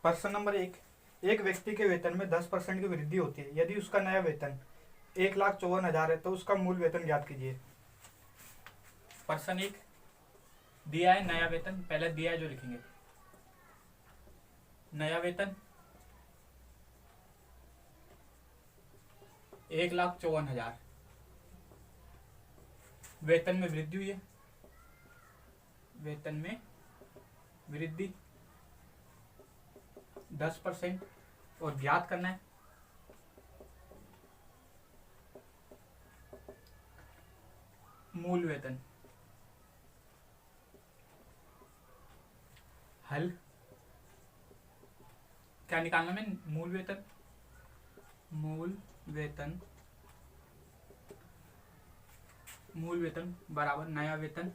प्रश्न नंबर 1, एक व्यक्ति के वेतन में 10% की वृद्धि होती है। यदि उसका नया वेतन 1,54,000 है तो उसका मूल वेतन ज्ञात कीजिए। प्रश्न 1 दिया है नया वेतन, पहले दिया है जो लिखेंगे। नया वेतन 1,54,000, वेतन में वृद्धि हुई है, वेतन में वृद्धि 10% और ज्ञात करना है मूल वेतन। हल क्या निकालना में मूल वेतन, मूल वेतन बराबर नया वेतन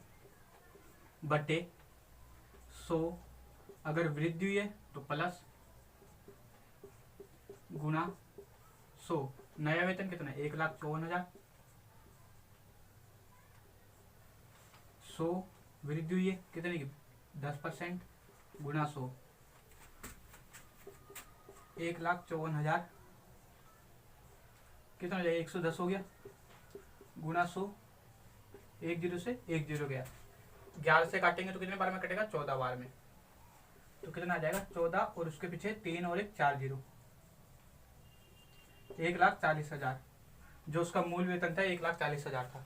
बटे 100, अगर वृद्धि हुई है तो प्लस गुना 100। नया वेतन कितना है 1,54,000, 100 वृद्धि हुई है कितने की 10% गुना 100, 1,54,000 कितना हो जाएगा 110 हो गया, गुना 100, 10 से 10 गया, 11 से काटेंगे तो कितने बार में कटेगा 14 बार में, तो कितना आ जाएगा 14 और उसके पीछे 3 और 1 4 जीरो, 1,40,000। जो उसका मूल वेतन था 1,40,000 था।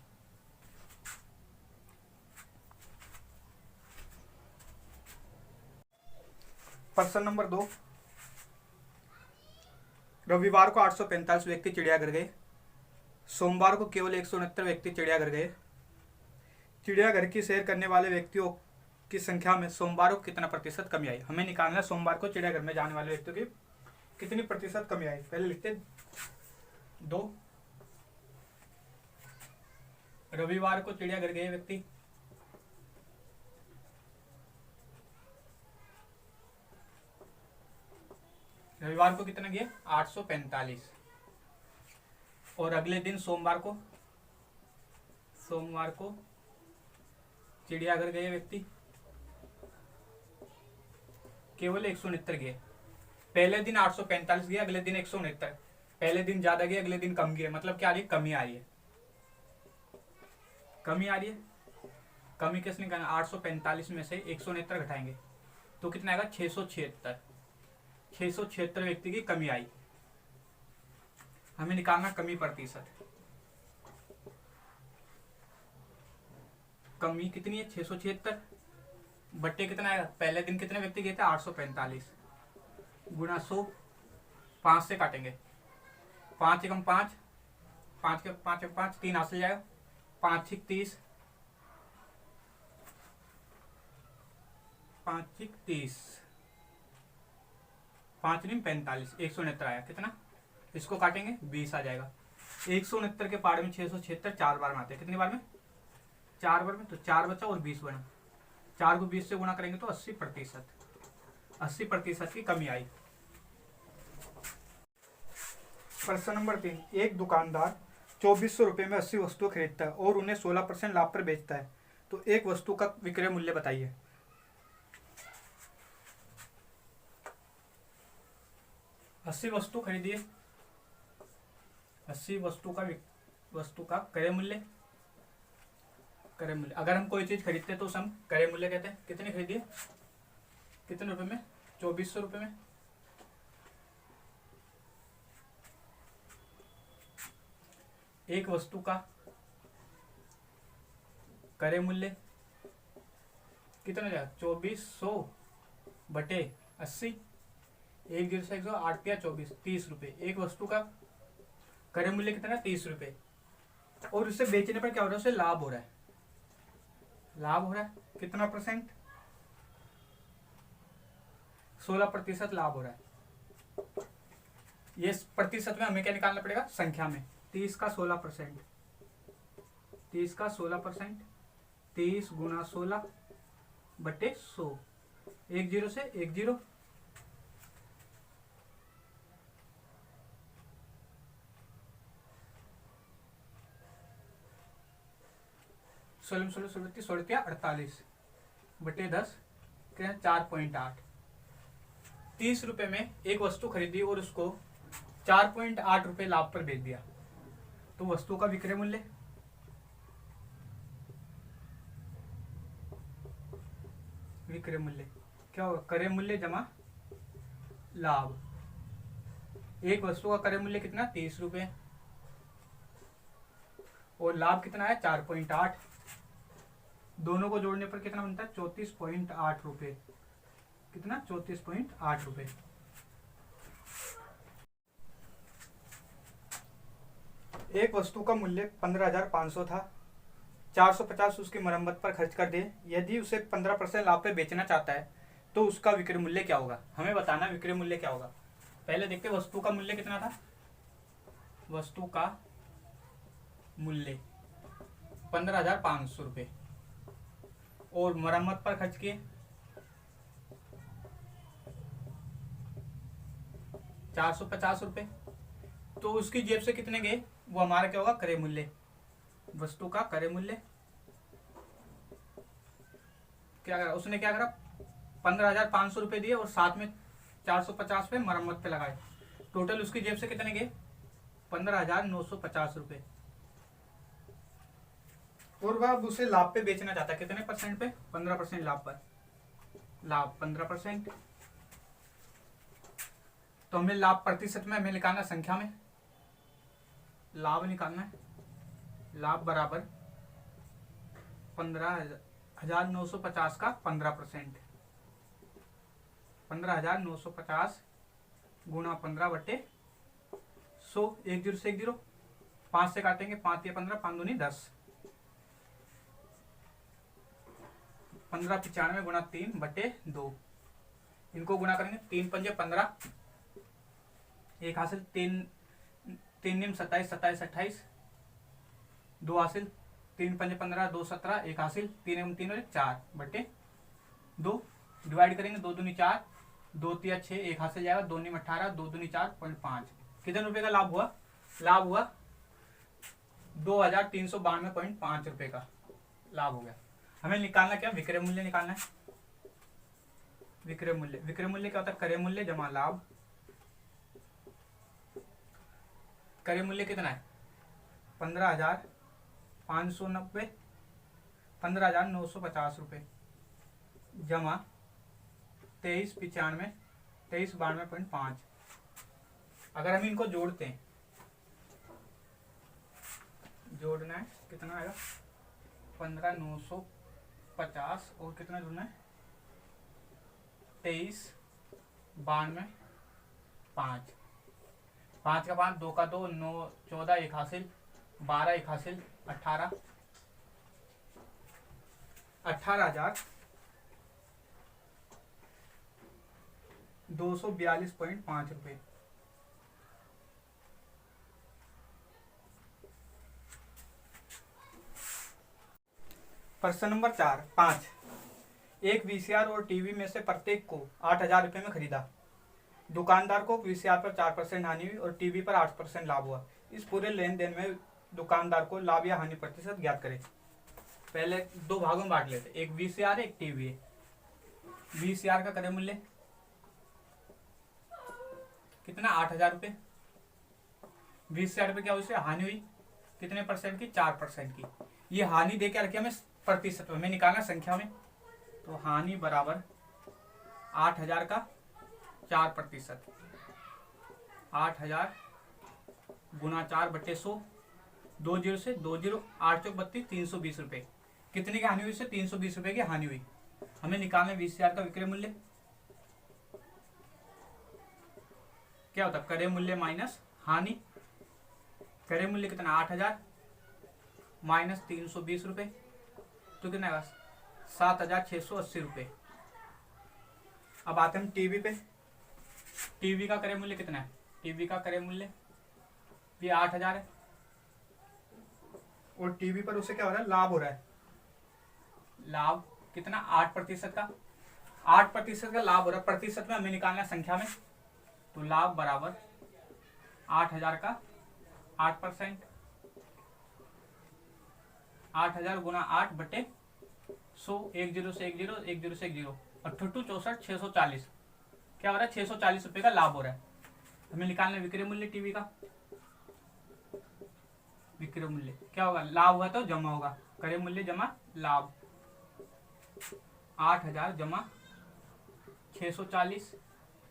प्रश्न नंबर 2, रविवार को 845 व्यक्ति चिड़ियाघर गए, सोमवार को केवल 169 व्यक्ति चिड़ियाघर गए। चिड़ियाघर की सैर करने वाले व्यक्तियों की संख्या में सोमवार को कितना प्रतिशत कमी आई। हमें निकालना है सोमवार को चिड़ियाघर में जाने वाले व्यक्तियों की कितनी प्रतिशत कमी आई। पहले लिखते 2, रविवार को चिड़ियाघर गए व्यक्ति, रविवार को कितना गया 845, और अगले दिन सोमवार को चिड़ियाघर गए व्यक्ति केवल 169 गए। पहले दिन 845 गए, अगले दिन 169, पहले दिन ज्यादा गए अगले दिन कम गए, मतलब क्या आ रही है कमी आ रही है, कमी आ रही है। कमी किस निकालना 845 में से 169 घटाएंगे तो कितना आएगा 676, 676 व्यक्ति की कमी आई। हमें निकालना कमी प्रतिशत, कमी कितनी है 676 बट्टे कितना है पहले दिन कितने व्यक्ति गए थे 845 गुना 100, 5 से काटेंगे, 5 एकम 5, 5 के 5 3 हाथ से जाएगा, 5 6 30, 5 6 30, 5 नहीं 45, 169 आया कितना, इसको काटेंगे 20 आ जाएगा। 169 के पार में 676 4 बार में आते हैं, कितनी बार में 4 बार में, तो 4 बचा और 20 बना, 4 को 20 से गुणा करेंगे तो 80%, 80% की कमी आई। प्रश्न नंबर 3, एक दुकानदार 2400 रुपये में 80 वस्तुएं खरीदता है और उन्हें 16% लाभ पर बेचता है, तो एक वस्तु का विक्रय मूल्य बताइए। अस्सी वस्तु खरीदिए, 80 वस्तु का क्रय मूल्य, अगर हम कोई चीज खरीदते हैं तो हम क्रय मूल्य कहते हैं। कितने खरीदिए, कितने रुपए में 2400 रुपये में, एक वस्तु का क्रय मूल्य कितना जाएगा 2400 बटे 80, 10 से 100 8 या 24 30 रुपये। एक वस्तु का क्रय मूल्य कितना 30 रुपये, और उसे बेचने पर क्या हो रहा है उसे लाभ हो रहा है, लाभ हो रहा है कितना परसेंट 16% लाभ हो रहा है। ये प्रतिशत में हमें क्या निकालना पड़ेगा संख्या में, 30 का 16%, 30 का 16%, 30 गुना 16 बटे 100, 10 से 10, सोलह 16 16 48 बटे 10 क्या 4.8, 30 रुपए में एक वस्तु खरीदी और उसको 4.8 रुपए लाभ पर बेच दिया, तो वस्तु का विक्रय मूल्य, विक्रय मूल्य क्या होगा? क्रय मूल्य जमा लाभ। एक वस्तु का क्रय मूल्य कितना? 30 रुपए, और लाभ कितना है? 4.8। दोनों को जोड़ने पर कितना बनता है? 34.8 रुपए। कितना? 34.8 रुपए। एक वस्तु का मूल्य 15,500 था, 450 उसकी मरम्मत पर खर्च कर दे। यदि उसे 15% लाभ पे बेचना चाहता है तो उसका विक्रय मूल्य क्या होगा? हमें बताना विक्रय मूल्य क्या होगा। पहले देखते वस्तु का मूल्य कितना था। वस्तु का मूल्य 15,500 रुपये और मरम्मत पर खर्च किए 450 रुपये, तो उसकी जेब से कितने गए? वो हमारा क्या होगा? क्रय मूल्य। वस्तु का क्रय मूल्य क्या करा उसने? क्या करा? 15,500 रुपये दिए और साथ में 450 पे मरम्मत पे लगाए। टोटल उसकी जेब से कितने गए? 15,950 रुपये। और वह अब उसे लाभ पे बेचना चाहता है। कितने परसेंट पे? 15% लाभ पर। लाभ 15%। तो हमें लाभ प्रतिशत में हमें निकालना, संख्या में लाभ निकालना है। लाभ बराबर 15,950 का 15%। 15,950 गुणा 15/100। 1 0 से 1 0, 5 से काटेंगे, 5 या 15, 5 दूनी 10। 1595 गुणा 3/2। इनको गुणा करेंगे, 3 पंजे 15, एक हासिल, 3 निम 27, 27 28, 2 हासिल, 3 पंजे 15, 2 17, एक हासिल, 3 एवं 3 और 4/2। डिवाइड करेंगे, 2 दूनी 4, 2 तिया 6, एक हासिल जाएगा, 2 निम 18, 2 दूनी 4.5। कितने रुपए का लाभ हुआ? लाभ हुआ 2,392.5 रुपए का लाभ हो गया। हमें निकालना क्या? विक्रय मूल्य निकालना है। विक्रय मूल्य, विक्रय मूल्य क्या होता है? क्रय मूल्य जमा लाभ। क्रय मूल्य कितना है? 15,590, 15,950 रुपये जमा 2395, 2392.5। अगर हम इनको जोड़ते हैं, जोड़ना है, कितना आएगा? 15,950 और कितना जोड़ना है? 2392.5। 5 का 5, 2 का 2, 9 14, एक हासिल, 12 एक हासिल, 18, 18,242.5 रुपये। प्रश्न नंबर 5। एक वीसीआर और टीवी में से प्रत्येक को 8,000 रुपये में खरीदा। दुकानदार को वीसीआर पर 4% हानि हुई और टीवी पर 8% लाभ हुआ। इस पूरे लेन देन में दुकानदार को लाभ या हानि प्रतिशत ज्ञात करें। पहले दो भागों में बांट लेते, एक वीसीआर एक टीवी है। वीसीआर का क्रय मूल्य कितना? 8,000 रुपये। वीसीआर पे क्या हुई? हानि हुई कितने परसेंट की? 4% की। ये हानि दे के रखे हमें प्रतिशत में निकालना, संख्या में। तो हानि बराबर 8,000 का 4%। 8,000 गुना 4/100, 2 0 से 2 0, 8 चौक 32, 320 रुपये। कितने की हानि हुई? से 320 रुपये की हानि हुई। हमें निकालना है वीसीआर का विक्रय मूल्य। क्या होता है? क्रय मूल्य माइनस हानि। क्रय मूल्य कितना? 8,000 माइनस 320 रुपये, तो कितना आएगा? 7,680 रुपये। अब आते हैं टीवी पे। टीवी का क्रय मूल्य कितना है? टीवी का क्रय मूल्य भी 8,000 है और टीवी पर उसे क्या हो रहा है? लाभ हो रहा है। लाभ कितना? 8% का। 8% का लाभ हो रहा है। प्रतिशत में हमें निकालना है, संख्या में। तो लाभ बराबर 8,000 का 8%। 8,000 गुना 8/100, 1 0 से 1 0, 1 0 से 1 0, 88 64 640, क्या हो रहा है, 640 रुपए का लाभ हो रहा है। हमें निकालना है विक्रय मूल्य टीवी का। विक्रय मूल्य क्या होगा, लाभ हुआ तो जमा होगा, क्रय मूल्य जमा लाभ, 8000 जमा 640,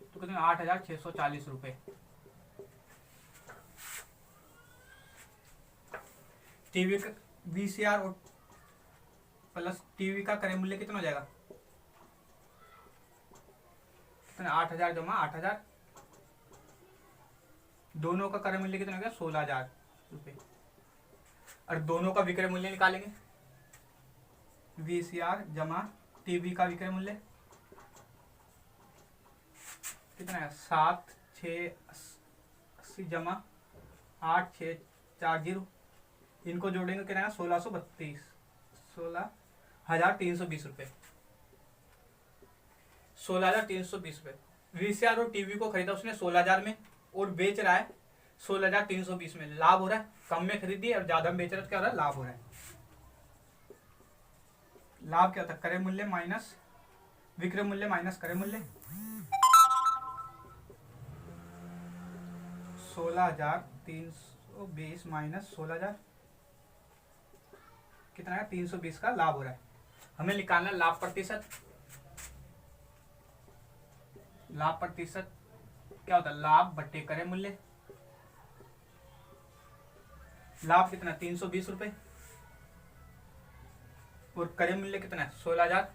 तो कितने 8640 रुपए। टीवी का VCR और प्लस टीवी का क्रय मूल्य कितना हो जाएगा, कितना 8000 जमा 8000, दोनों का क्रय मूल्य कितना हो गया 16000 रुपए। और दोनों का विक्रय मूल्य निकालेंगे, VCR जमा टीवी का विक्रय मूल्य कितना है 7680 जमा 8640, इनको जोड़ेंगे कितना है 1632, 16320 रुपए, 16320 रुपए। VCR और टीवी को खरीदा उसने 16000 में और बेच रहा है 16320 में, लाभ हो रहा है, कम में खरीदी और ज्यादा में बेच रहा है, क्या हो रहा है, लाभ हो रहा है। लाभ क्या होता है, क्रय मूल्य माइनस विक्रय मूल्य माइनस क्रय मूल्य, 16320 माइनस 16000 कितना है 320 का लाभ हो रहा है। हमें निकालना लाभ प्रतिशत। लाभ प्रतिशत क्या होता है, लाभ बट्टे क्रय मूल्य। लाभ कितना 320 रुपए और क्रय मूल्य कितना है 16000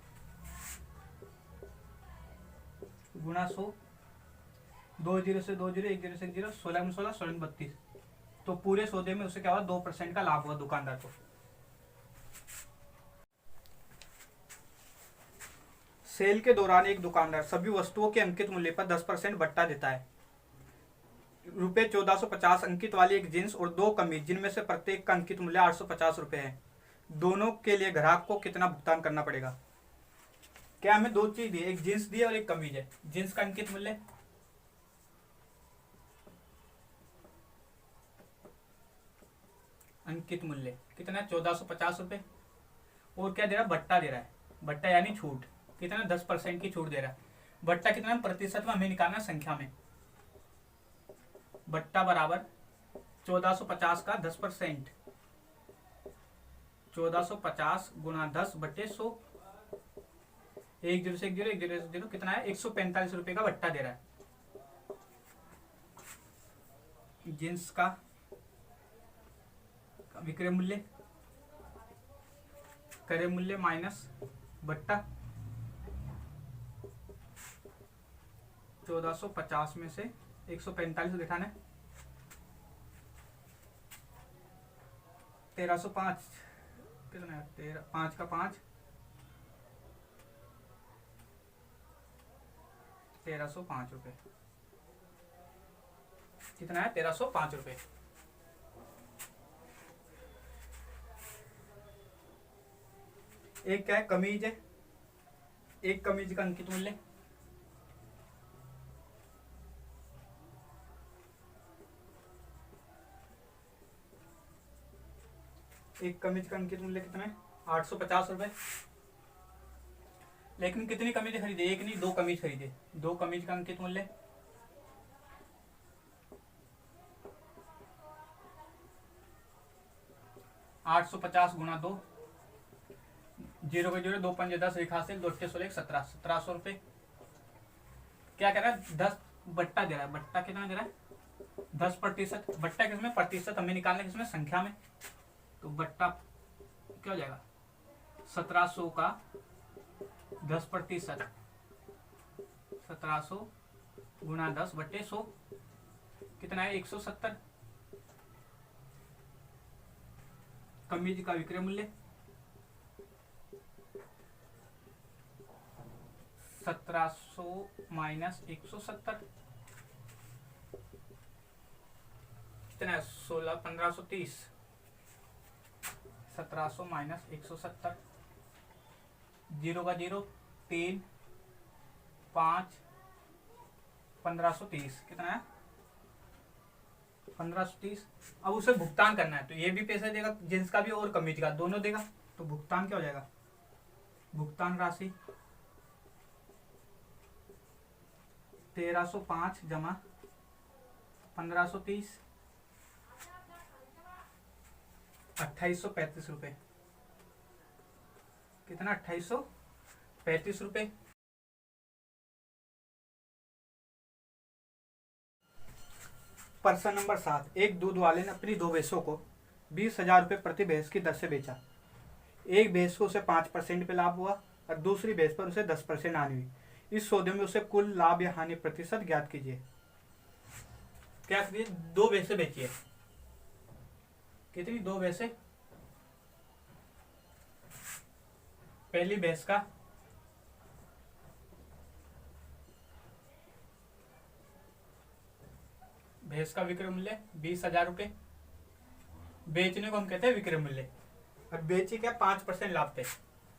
गुणा 100, 2 0 से 2 0, 1 0 से 1 0, 16 में 16, 16 में 32, तो पूरे सौदे में उसे क्या हुआ 2% का लाभ हुआ दुकानदार को। सेल के दौरान एक दुकानदार सभी वस्तुओं के अंकित मूल्य पर 10% बट्टा देता है। रुपए 1450 अंकित वाली एक जींस और 2 कमीज, जिनमें से प्रत्येक का अंकित मूल्य 850 रुपए है, दोनों के लिए ग्राहक को कितना भुगतान करना पड़ेगा। क्या हमें 2 चीज दी, एक जींस दी और एक कमीज है। जींस का अंकित मूल्य कितना है 1450 रुपए, और क्या दे रहा है, बट्टा दे रहा है। बट्टा यानी छूट, कितना 10% की छूट दे रहा है। बट्टा कितना प्रतिशत में हमें निकालना संख्या में। बट्टा बराबर 1450 का 10%, 1450 गुना 10 बट्टे 100, 1 0 से 1 0, 1 0 से 0, कितना है 145 रुपए का बट्टा दे रहा है। जींस का विक्रय मूल्य क्रय मूल्य माइनस बट्टा, 1450 में से 145 दिखाना है, 1305 कितना है, 5 का 5, 1305 रुपए, कितना है 1305 रुपए। एक क्या है कमीज है, एक कमीज का अंकित मूल्य कितना है 850 रुपए। लेकिन कितनी कमीज खरीदे, एक नहीं 2 कमीज खरीदे, 2 कमीज का अंकित मूल्य 850 गुना 2, 0 का 0, 2 5 10, 1 हासिल, 2 16 1 17, 1700 रुपए। क्या कह रहा है 10 बट्टा दे रहा है। बट्टा कितना दे रहा है 10%। बट्टा किसमें, प्रतिशत हमें निकालना किसमें, संख्या में। तो बट्टा क्या हो जाएगा 1700 का 10%, 1700 गुना 10 बट्टे 100, कितना है 170। कमीज का विक्रय मूल्य 1700 माइनस 170, कितना है 1530, 1700 माइनस 170, 0 का 0, 3 5, 1530, कितना है 1530। अब उसे भुगतान करना है, तो ये भी पैसा देगा जींस का भी और कमीज का, दोनों देगा। तो भुगतान क्या हो जाएगा, भुगतान राशि 1305 जमा 1530 2835 रुपये। कितना? 2835 रुपये। प्रश्न नंबर 7, एक दूध वाले ने अपनी 2 भैंसों को 20,000 रुपये प्रति भैंस की दर से बेचा। एक भैंस को उसे 5% पे लाभ हुआ और दूसरी भैंस पर उसे 10% हानि हुई। इस सौदे में उसे कुल लाभ या हानि प्रतिशत ज्ञात कीजिए। क्या कीजिए? 2 भैंसें बेची है। कितनी? 2 भैंसें। पहली भैंस का विक्रय मूल्य 20,000 रुपये। बेचने को हम कहते हैं विक्रय मूल्य। और बेची क्या? 5% लाभ पे।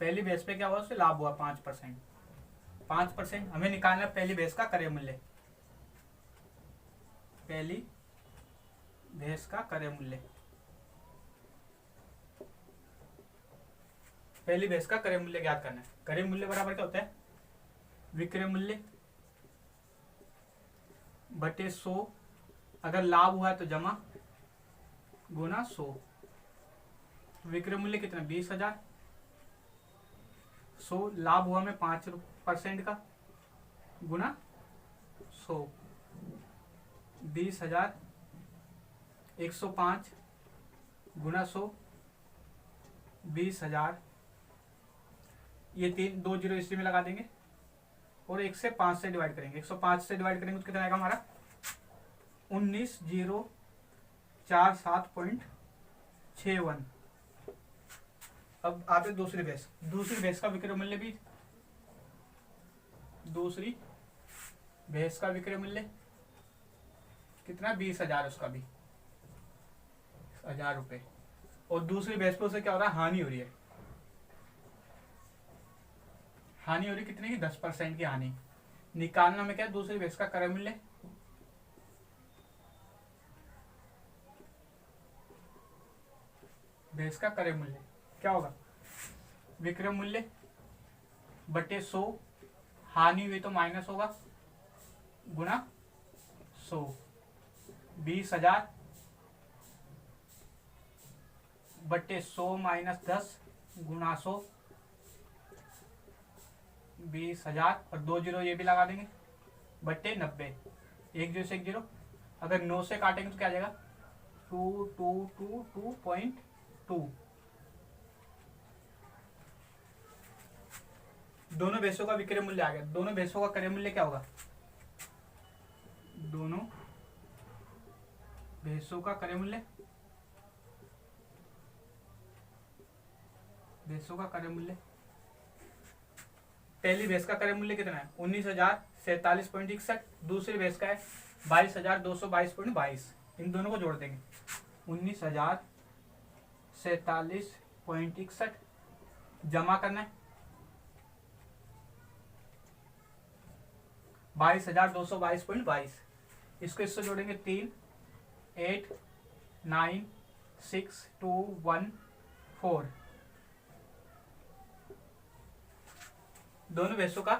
पहली भैंस पे क्या हुआ? उससे लाभ हुआ 5%। 5% हमें निकालना है पहली भैंस का क्रय मूल्य। पहली भैंस का क्रय मूल्य। पहली भैंस का क्रय मूल्य ज्ञात करना है। क्रय मूल्य बराबर क्या होता है? विक्रय मूल्य बटे 100। अगर लाभ हुआ है तो जमा गुना 100। विक्रय मूल्य कितना? 20,000। 100 लाभ हुआ में 5% का गुना 100। 20,000 105 गुना 100 20,000। ये 2 जीरो इसी में लगा देंगे और 1 से 5 से डिवाइड करेंगे। 105 से डिवाइड करेंगे तो कितना आएगा हमारा? 19,047.61। अब आते दूसरी भैंस। दूसरी भैंस का विक्रय मूल्य भी, दूसरी भैंस का विक्रय मूल्य कितना? 20,000। उसका भी 1,000 रुपये। और दूसरी भैंस पे उसे क्या हो रहा है? हानि हो रही है। हानि हो रही कितने की? 10% की हानि। निकालना में क्या है? दूसरी भैंस का क्रय मूल्य। भैंस का क्रय मूल्य क्या होगा? विक्रय मूल्य बटे 100। हानि हुई तो माइनस होगा गुना 100। 20,000 बटे 100 माइनस 10 गुना 100। 20,000 और 2 जीरो ये भी लगा देंगे बटे 90। 1 जीरो से 1 जीरो। अगर 9 से काटेंगे तो क्या आ जाएगा? 2,222.2। दोनों भैंसों का विक्रय मूल्य आ गया। दोनों भैंसों का क्रय मूल्य क्या होगा? दोनों भैंसों का क्रय मूल्य, भैंसों का क्रय मूल्य। पहली भैंस का क्रय मूल्य कितना है? 19,047.61। दूसरी भैंस का है 22,222.22। इन दोनों को जोड़ देंगे। 19,047.61 जमा करना है 22,222.22। इसको इससे जोड़ेंगे 3 8 9 6 2 1 4। दोनों भैंसों का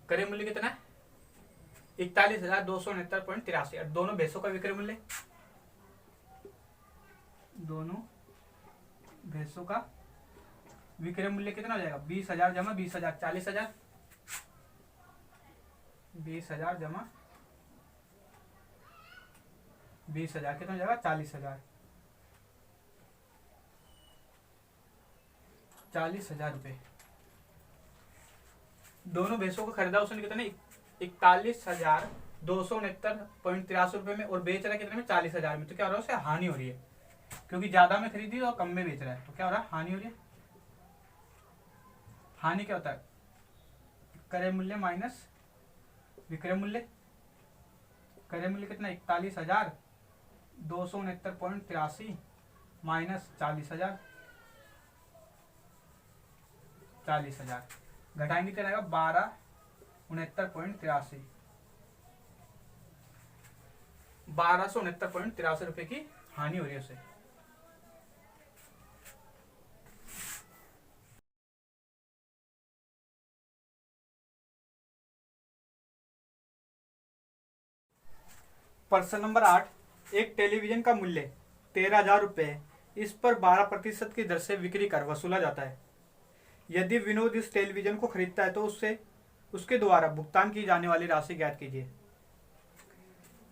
क्रय मूल्य कितना है? 41,269.83। और दोनों भैंसों का विक्रय मूल्य, दोनों भैंसों का विक्रय मूल्य कितना हो जाएगा? 20,000 जमा 20,000 40,000। 20,000 जमा 20,000 कितना हो जाएगा? 40,000। 40,000 रुपये। दोनों भैंसों को खरीदा उसने कितने? 41,269.83 रुपए में, और बेच रहा है कितने में? 40,000 में। तो क्या हो रहा है? उसे हानि हो रही है, क्योंकि ज्यादा में खरीदी और कम में बेच रहा है। तो क्या हो रहा है? हानि हो रही है। हानि क्या होता है? क्रय मूल्य माइनस विक्रय मूल्य। क्रय मूल्य कितना? 41,269.83 माइनस 40,000। 40,000 घटाएंगे क्या रहेगा? 1269.83। 1269.83 रुपए की हानि हो रही है उसे। प्रश्न नंबर 8, एक टेलीविजन का मूल्य 13,000 रुपये है। इस पर 12% की दर से बिक्री कर वसूला जाता है। यदि विनोद इस टेलीविजन को खरीदता है तो उसके द्वारा भुगतान की जाने वाली राशि ज्ञात कीजिए।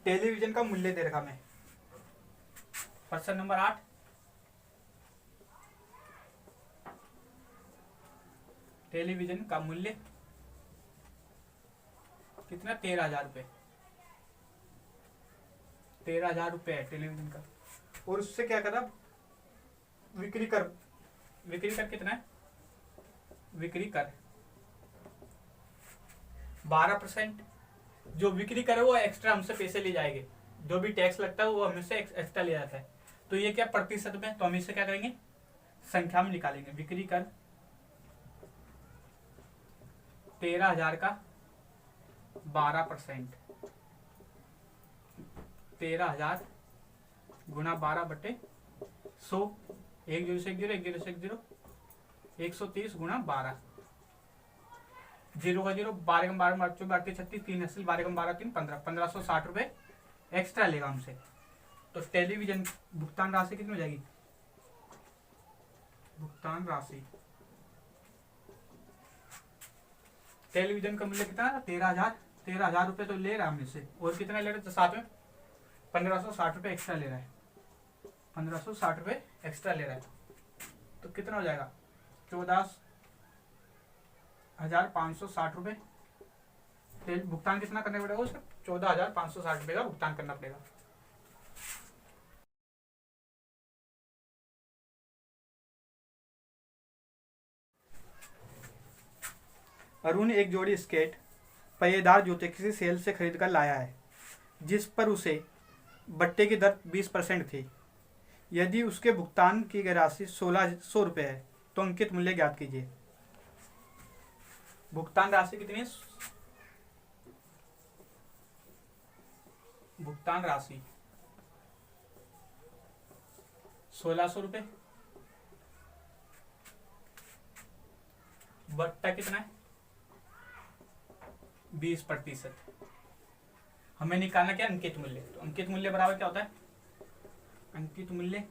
टेलीविजन का मूल्य दे रखा मैं। प्रश्न नंबर 8, टेलीविजन का मूल्य कितना? 13,000 रुपये। 13,000 रुपये है टेलीविजन का। और उससे क्या करा? विक्री कर। विक्री कर कितना है? विक्री कर 12%। जो बिक्री करे वो एक्स्ट्रा हमसे पैसे ले जाएंगे। जो भी टैक्स लगता है वो हमसे एक्स्ट्रा ले जाता है। तो ये क्या प्रतिशत में? तो हम इसे क्या करेंगे? संख्या में निकालेंगे। बिक्री कर 13,000 का 12%। 13,000 गुना 12/100। 1 0 से 1 0, 1 0 से 1 0, 130 गुना 12। 0 का 0, 12 कम 12 24 32 36 3 असल 12 कम 12 3 15। 1560 रुपये एक्स्ट्रा लेगा हमसे। तो टेलीविजन भुगतान राशि कितनी हो जाएगी? भुगतान राशि टेलीविजन का मूल्य कितना? 13,000। 13,000 रुपये तो ले रहा है हमसे। और कितना ले रहा है? तो साथ में 1560 रुपये एक्स्ट्रा ले रहा है। 1560 रुपये एक्स्ट्रा ले रहा है। तो कितना हो जाएगा? 14,560 रुपये। भुगतान कितना करना पड़ेगा उसका? 14,560 रुपये का भुगतान करना पड़ेगा। अरुण एक जोड़ी स्केट पहिएदार जूते किसी सेल से खरीद कर लाया है, जिस पर उसे बट्टे की दर 20% थी। यदि उसके भुगतान की गई राशि 1,600 रुपये है तो अंकित मूल्य ज्ञात कीजिए। भुगतान राशि कितनी है? भुगतान राशि 1,600 रुपये। बट्टा कितना है? 20%। हमें निकालना क्या? अंकित मूल्य। तो अंकित मूल्य बराबर क्या होता है? अंकित मूल्य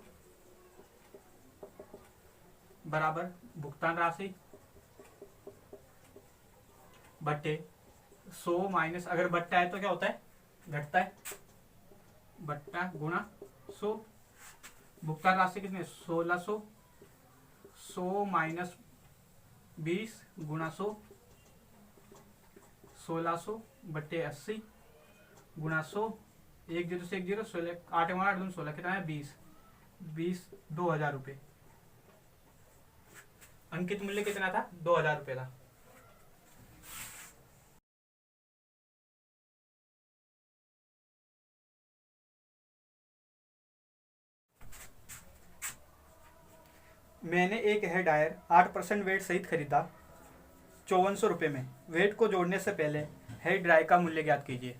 बराबर भुगतान राशि बट्टे 100 माइनस, अगर बट्टा है तो क्या होता है? घटता है। बट्टा गुना 100। भुगतान राशि कितनी है? 1,600। 100 माइनस 20 गुना 100। 1,600 बट्टे 80 गुना 100। 1 0 से 1 0, 16 8 8 2 16 कितना है? 20। 2,000 रुपये। अंकित मूल्य कितना था? 2,000 रुपये था। मैंने एक हेयर ड्रायर 8% वेट सहित खरीदा 5,400 रुपये में। वेट को जोड़ने से पहले हेयर ड्रायर का मूल्य ज्ञात कीजिए।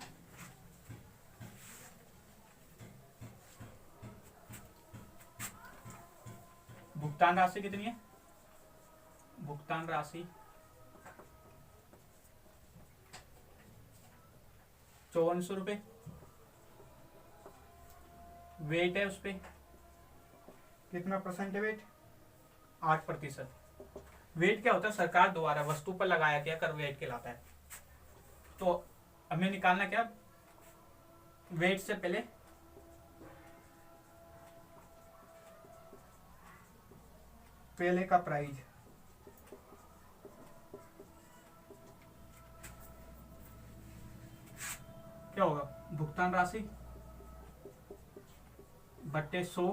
भुगतान राशि कितनी है? भुगतान राशि 5,400 रुपये। वेट है उस पे कितना परसेंट है वेट? 8%। वेट क्या होता है? सरकार द्वारा वस्तु पर लगाया गया कर वेट कहलाता है। तो हमें निकालना क्या? वेट से पहले का प्राइस। क्या होगा? भुगतान राशि बट्टे 100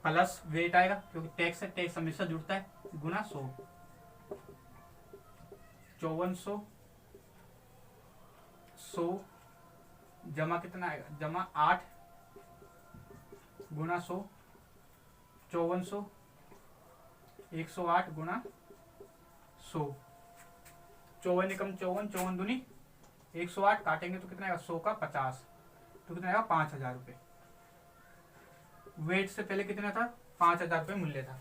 प्लस वेट आएगा, क्योंकि टैक्स से टैक्स हमेशा जुड़ता है, गुना 100। 5,400 100 जमा कितना आएगा? जमा 8 गुना 100। 5,400 108 गुना 100। 54 एकम 54, 54 दूनी 108, काटेंगे तो कितना आएगा? 100 का 50, तो कितना आएगा? 5,000 रुपये। वेट से पहले कितना था? 5,000 रुपये मूल्य था।